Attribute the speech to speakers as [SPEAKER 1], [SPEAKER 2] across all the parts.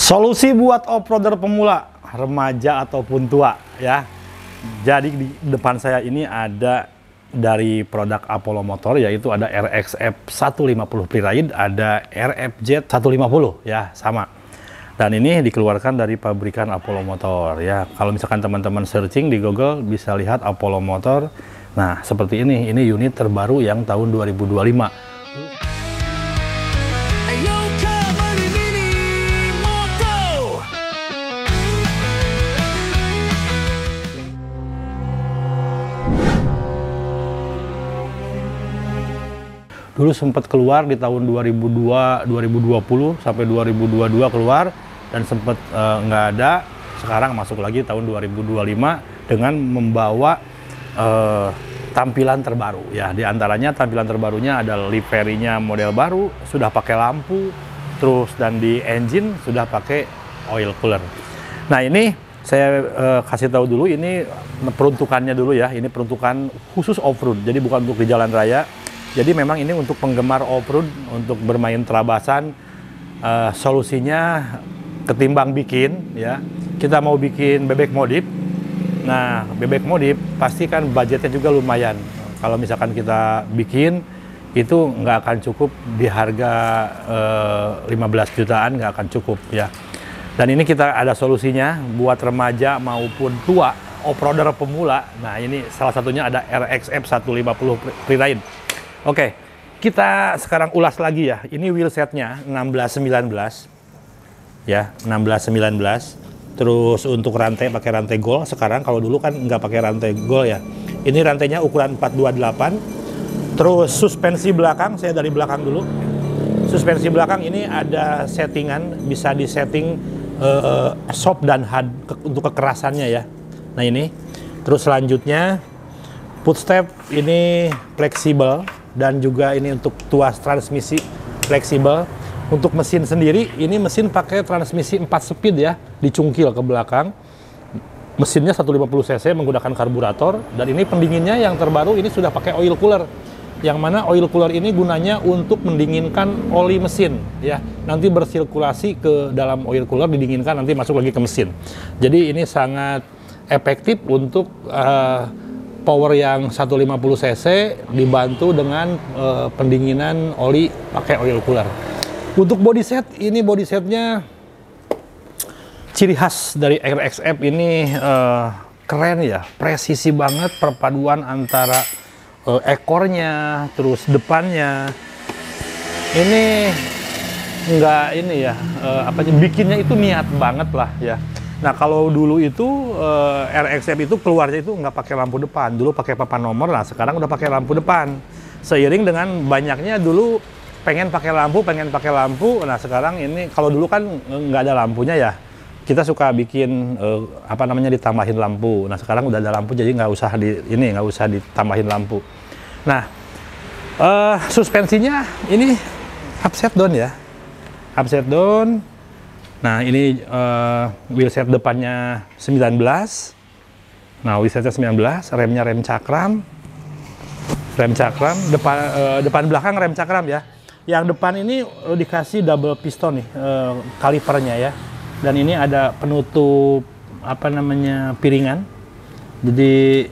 [SPEAKER 1] Solusi buat off-roader pemula, remaja ataupun tua ya. Jadi di depan saya ini ada dari produk Apollo Motor, yaitu ada RXF 150 Freeride, ada RFZ 150 ya, sama. Dan ini dikeluarkan dari pabrikan Apollo Motor ya. Kalau misalkan teman-teman searching di Google bisa lihat Apollo Motor. Nah, seperti ini unit terbaru yang tahun 2025. Dulu sempat keluar di tahun 2020 sampai 2022 keluar, dan sempat nggak ada. Sekarang masuk lagi tahun 2025 dengan membawa tampilan terbaru ya. Di antaranya tampilan terbarunya ada liverynya model baru, sudah pakai lampu, terus dan di engine sudah pakai oil cooler. Nah, ini saya kasih tahu dulu, ini peruntukannya dulu ya. Ini peruntukan khusus off-road, jadi bukan untuk di jalan raya. Jadi memang ini untuk penggemar off-road, untuk bermain terabasan. Solusinya ketimbang bikin ya, kita mau bikin bebek modif. Nah, bebek modif pasti kan budgetnya juga lumayan. Kalau misalkan kita bikin, itu nggak akan cukup di harga 15 jutaan, nggak akan cukup ya. Dan ini kita ada solusinya buat remaja maupun tua, off-roader pemula. Nah, ini salah satunya ada RXF 150 Freeride. Oke, kita sekarang ulas lagi ya. Ini wheelsetnya 16-19 ya, 16-19. Terus untuk rantai pakai rantai gold sekarang. Kalau dulu kan nggak pakai rantai gold ya. Ini rantainya ukuran 428. Terus suspensi belakang, saya dari belakang dulu. Suspensi belakang ini ada settingan, bisa disetting soft dan hard untuk kekerasannya ya. Nah, ini. Terus selanjutnya footstep ini fleksibel. Dan juga ini untuk tuas transmisi fleksibel. Untuk mesin sendiri, ini mesin pakai transmisi 4 speed ya, dicungkil ke belakang. Mesinnya 150 cc menggunakan karburator. Dan ini pendinginnya yang terbaru ini sudah pakai oil cooler. Yang mana oil cooler ini gunanya untuk mendinginkan oli mesin ya. Nanti bersirkulasi ke dalam oil cooler, didinginkan, nanti masuk lagi ke mesin. Jadi ini sangat efektif untuk power yang 150 cc dibantu dengan pendinginan oli pakai oil cooler. Untuk body set, ini body setnya ciri khas dari RXF ini keren ya, presisi banget perpaduan antara ekornya, terus depannya. Ini enggak ini ya, bikinnya itu niat banget lah ya. Nah, kalau dulu itu RXF itu keluarnya itu nggak pakai lampu depan, dulu pakai papan nomor. Nah, sekarang udah pakai lampu depan. Seiring dengan banyaknya dulu pengen pakai lampu. Nah, sekarang ini kalau dulu kan nggak ada lampunya ya, kita suka bikin ditambahin lampu. Nah, sekarang udah ada lampu, jadi nggak usah ditambahin lampu. Nah, suspensinya ini upside down ya, upside down. Nah, ini wheelset depannya 19. Nah, wheelsetnya 19, remnya rem cakram. Depan belakang rem cakram ya. Yang depan ini dikasih double piston nih, kalipernya ya. Dan ini ada penutup piringan. Jadi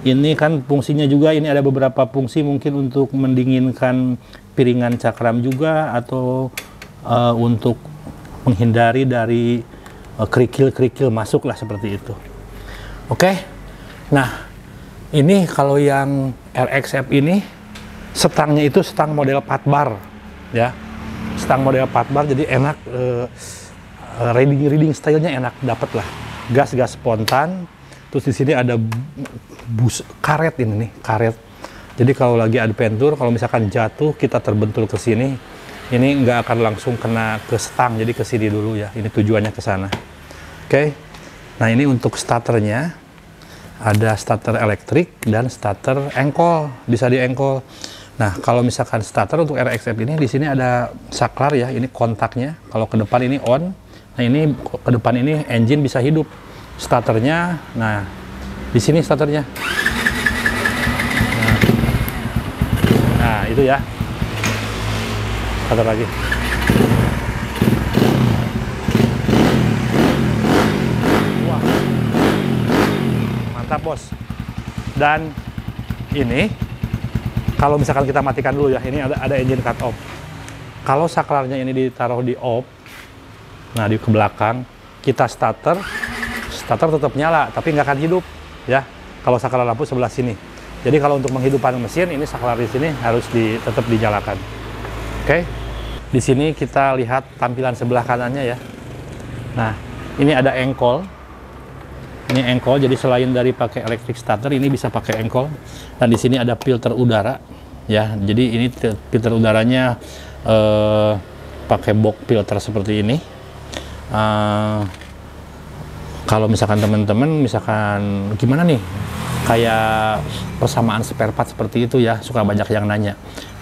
[SPEAKER 1] ini kan fungsinya juga, ini ada beberapa fungsi mungkin untuk mendinginkan piringan cakram juga, atau untuk menghindari dari kerikil-kerikil masuk lah, seperti itu. Oke. Nah, ini kalau yang RXF ini stangnya itu stang model 4 bar ya. Stang model 4 bar, jadi enak, riding stylenya enak, dapat lah. Gas spontan. Terus di sini ada karet ini nih, karet. Jadi kalau lagi adventure, kalau misalkan jatuh kita terbentur ke sini, ini nggak akan langsung kena ke stang, jadi ke sini dulu ya. Ini tujuannya ke sana. Oke. Nah, ini untuk starternya ada starter elektrik dan starter engkol, bisa di engkol. Nah, kalau misalkan starter untuk RXF ini, di sini ada saklar ya. Ini kontaknya. Kalau ke depan ini on. Nah, ini ke depan ini engine bisa hidup. Starternya, nah di sini starternya. Nah, itu ya. Starter lagi. bos. Dan ini kalau misalkan kita matikan dulu ya, ini ada engine cut off. Kalau saklarnya ini ditaruh di off, nah di ke belakang, kita starter tetap nyala, tapi nggak akan hidup ya. Kalau saklar lampu sebelah sini. Jadi kalau untuk menghidupkan mesin, ini saklar di sini harus tetap dinyalakan. Oke. Di sini kita lihat tampilan sebelah kanannya ya. Nah, ini ada engkol. Ini engkol, jadi selain dari pakai electric starter, ini bisa pakai engkol. Dan di sini ada filter udara, ya. Jadi ini filter udaranya pakai box filter seperti ini. Kalau misalkan teman-teman, misalkan gimana nih, kayak persamaan spare part seperti itu ya, suka banyak yang nanya.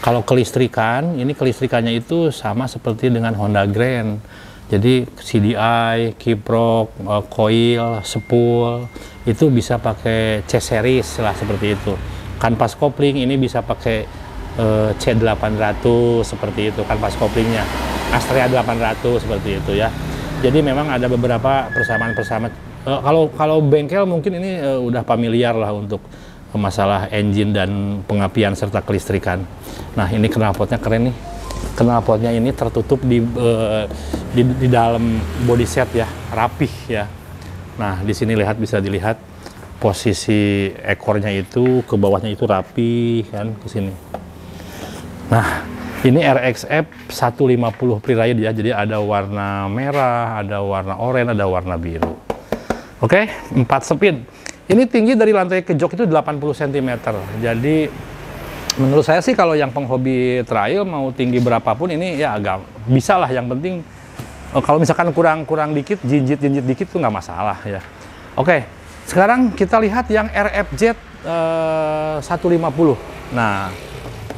[SPEAKER 1] Kalau kelistrikan, ini kelistrikannya itu sama seperti dengan Honda Grand. Jadi CDI, kiprok, coil, spool itu bisa pakai C-series lah seperti itu. Kanvas kopling ini bisa pakai C800 seperti itu kanvas koplingnya. Astrea 800 seperti itu ya. Jadi memang ada beberapa persamaan-persamaan. Kalau bengkel mungkin ini udah familiar lah untuk masalah engine dan pengapian serta kelistrikan. Nah, ini knalpotnya keren nih. Knalpotnya ini tertutup di dalam body set ya, rapih ya. Nah, di sini bisa dilihat posisi ekornya itu, ke bawahnya itu rapi kan, ke sini. Nah, ini RXF 150 pre-ride ya, jadi ada warna merah, ada warna oranye, ada warna biru. Oke, 4 speed. Ini tinggi dari lantai ke jok itu 80 cm. Jadi menurut saya sih kalau yang penghobi trail mau tinggi berapapun ini ya agak bisa lah. Yang penting kalau misalkan kurang dikit, jinjit dikit tuh nggak masalah ya. Oke, sekarang kita lihat yang RFZ 150. Nah,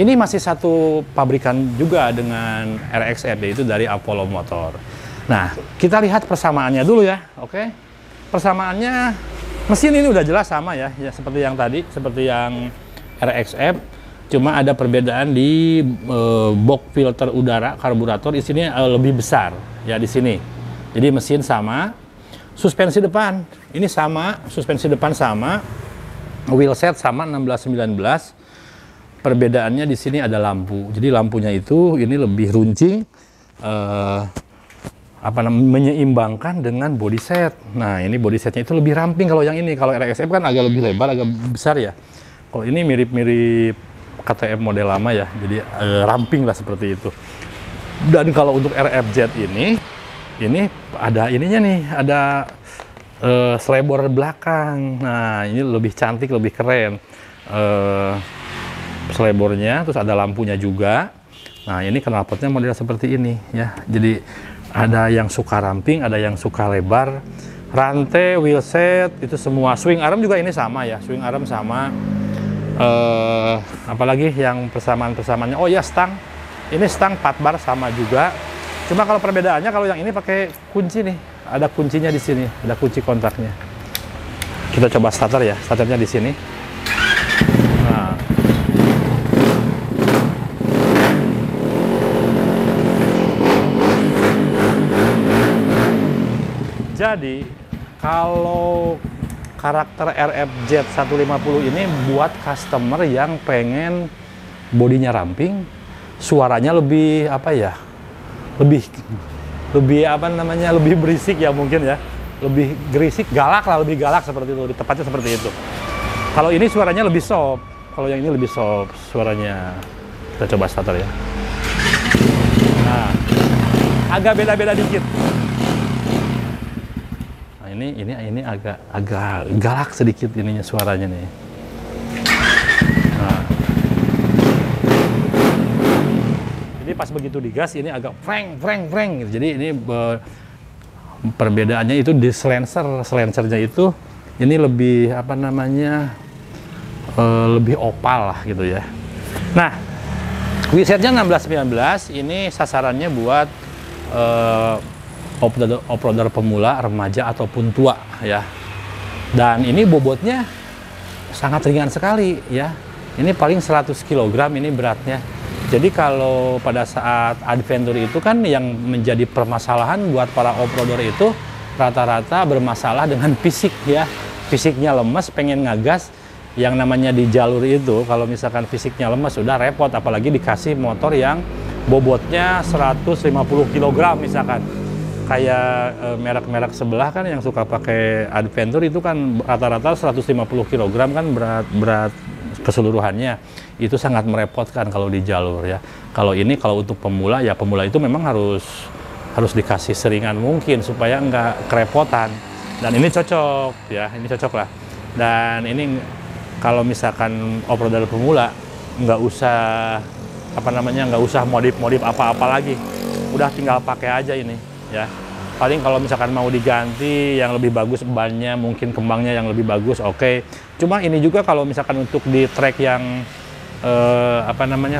[SPEAKER 1] ini masih satu pabrikan juga dengan RXF, yaitu dari Apollo Motor. Nah, kita lihat persamaannya dulu ya. Oke, persamaannya mesin ini udah jelas sama ya, seperti yang tadi, seperti yang RXF. Cuma ada perbedaan di box filter udara karburator, di sini lebih besar ya di sini. Jadi mesin sama, suspensi depan ini sama, suspensi depan sama, wheelset sama 16-19. Perbedaannya di sini ada lampu. Jadi lampunya itu ini lebih runcing, menyeimbangkan dengan body set. Nah, ini body setnya itu lebih ramping kalau yang ini. Kalau RXF kan agak lebih lebar, agak besar ya. Kalau ini mirip-mirip KTM model lama ya, jadi ramping lah seperti itu. Dan kalau untuk RFZ ini ada ininya nih, ada slebor belakang. Nah, ini lebih cantik, lebih keren. Selebornya, terus ada lampunya juga. Nah, ini knalpotnya model seperti ini ya. Jadi ada yang suka ramping, ada yang suka lebar. Rantai, wheelset, itu semua. Swing arm juga ini sama ya, swing arm sama. Apalagi yang persamaannya, oh ya stang. Ini stang 4 bar sama juga. Cuma kalau perbedaannya, kalau yang ini pakai kunci nih, ada kuncinya di sini, ada kunci kontaknya. Kita coba starter ya, starternya di sini. Nah, jadi kalau karakter RFZ 150 ini buat customer yang pengen bodinya ramping, suaranya lebih lebih berisik ya mungkin ya, lebih gerisik, galak lah, lebih galak seperti itu, tepatnya seperti itu. Kalau ini suaranya lebih soft, kalau yang ini lebih soft suaranya. Kita coba starter ya. Nah, agak beda-beda dikit. Ini agak galak sedikit ininya suaranya nih. Nah. Jadi pas begitu digas ini agak freng gitu. Jadi ini perbedaannya itu di silencernya itu ini lebih lebih opal lah gitu ya. Nah, wheelsetnya 16-19 ini sasarannya buat off-roader pemula, remaja ataupun tua ya. Dan ini bobotnya sangat ringan sekali ya. Ini paling 100 kg ini beratnya. Jadi kalau pada saat adventure itu kan yang menjadi permasalahan buat para off-roader itu rata-rata bermasalah dengan fisik ya. fisiknya lemes, pengen ngagas, yang namanya di jalur itu, kalau misalkan fisiknya lemes sudah repot, apalagi dikasih motor yang bobotnya 150 kg misalkan. Kayak merek-merek sebelah kan yang suka pakai Adventure itu kan rata-rata 150 kg kan berat keseluruhannya. Itu sangat merepotkan kalau di jalur ya. Kalau ini kalau untuk pemula ya pemula itu memang harus dikasih seringan mungkin supaya nggak kerepotan. Dan ini cocok ya, ini cocok lah. Dan ini kalau misalkan off-roader pemula nggak usah nggak usah modif apa-apa lagi. Udah tinggal pakai aja ini. Ya, paling kalau misalkan mau diganti yang lebih bagus bannya, mungkin kembangnya yang lebih bagus, oke. Cuma ini juga kalau misalkan untuk di trek yang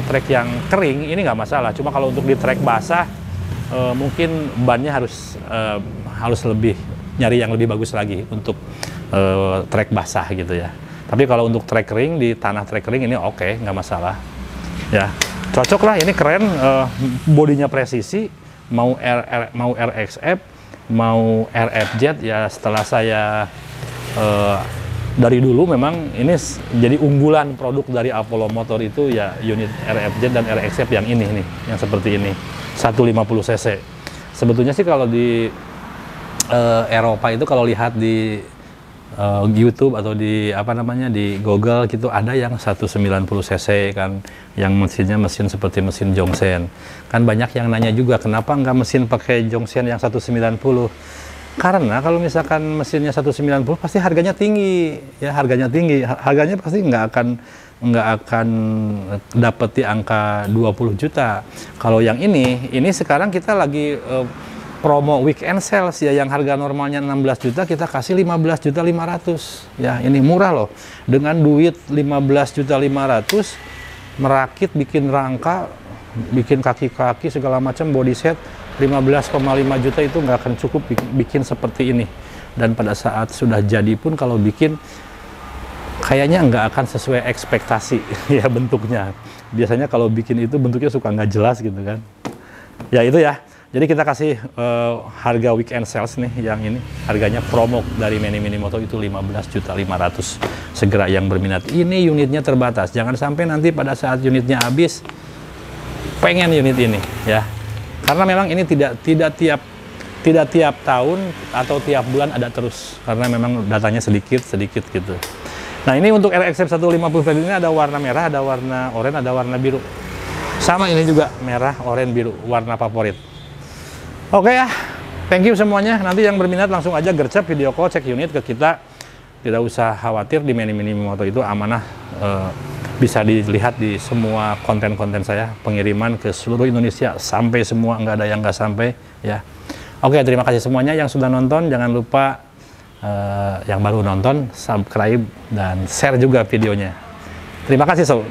[SPEAKER 1] trek yang kering ini nggak masalah. Cuma kalau untuk di trek basah mungkin bannya harus lebih nyari yang lebih bagus lagi untuk trek basah gitu ya. Tapi kalau untuk trek kering di tanah trek kering ini oke, nggak masalah. Ya, cocok lah, ini keren, bodinya presisi. Mau RXF, mau RFZ ya, setelah saya dari dulu memang ini jadi unggulan produk dari Apollo Motor itu ya unit RFZ dan RXF yang ini nih, yang seperti ini 150 cc. Sebetulnya sih kalau di Eropa itu kalau lihat di YouTube atau di di Google gitu ada yang 190 cc kan, yang mesinnya mesin seperti mesin Jongsen. Kan banyak yang nanya juga kenapa nggak mesin pakai Jongsen yang 190? Karena kalau misalkan mesinnya 190 pasti harganya tinggi ya, harganya pasti nggak akan dapat di angka 20 juta. Kalau yang ini sekarang kita lagi promo weekend sales ya, yang harga normalnya 16 juta kita kasih 15 juta 500 ya. Ini murah loh, dengan duit 15 juta 500 merakit, bikin rangka, bikin kaki-kaki segala macam, body set 15,5 juta itu nggak akan cukup bikin seperti ini. Dan pada saat sudah jadi pun kalau bikin kayaknya nggak akan sesuai ekspektasi ya bentuknya. Biasanya kalau bikin itu bentuknya suka nggak jelas gitu kan ya. Itu ya, jadi kita kasih harga weekend sales nih, yang ini harganya promo dari Many Moto itu 15 juta 500. Segera yang berminat, ini unitnya terbatas, jangan sampai nanti pada saat unitnya habis pengen unit ini ya. Karena memang ini tidak tiap tahun atau tiap bulan ada terus, karena memang datanya sedikit gitu. Nah, ini untuk RXF 150 ini ada warna merah, ada warna oranye, ada warna biru. Sama ini juga merah, oranye, biru, warna favorit. Oke ya, thank you semuanya. Nanti yang berminat langsung aja gercep video call, cek unit ke kita. Tidak usah khawatir, di Many Moto itu amanah, bisa dilihat di semua konten-konten saya, pengiriman ke seluruh Indonesia, sampai semua, nggak ada yang nggak sampai ya. Oke, terima kasih semuanya yang sudah nonton. Jangan lupa yang baru nonton, subscribe dan share juga videonya. Terima kasih sob.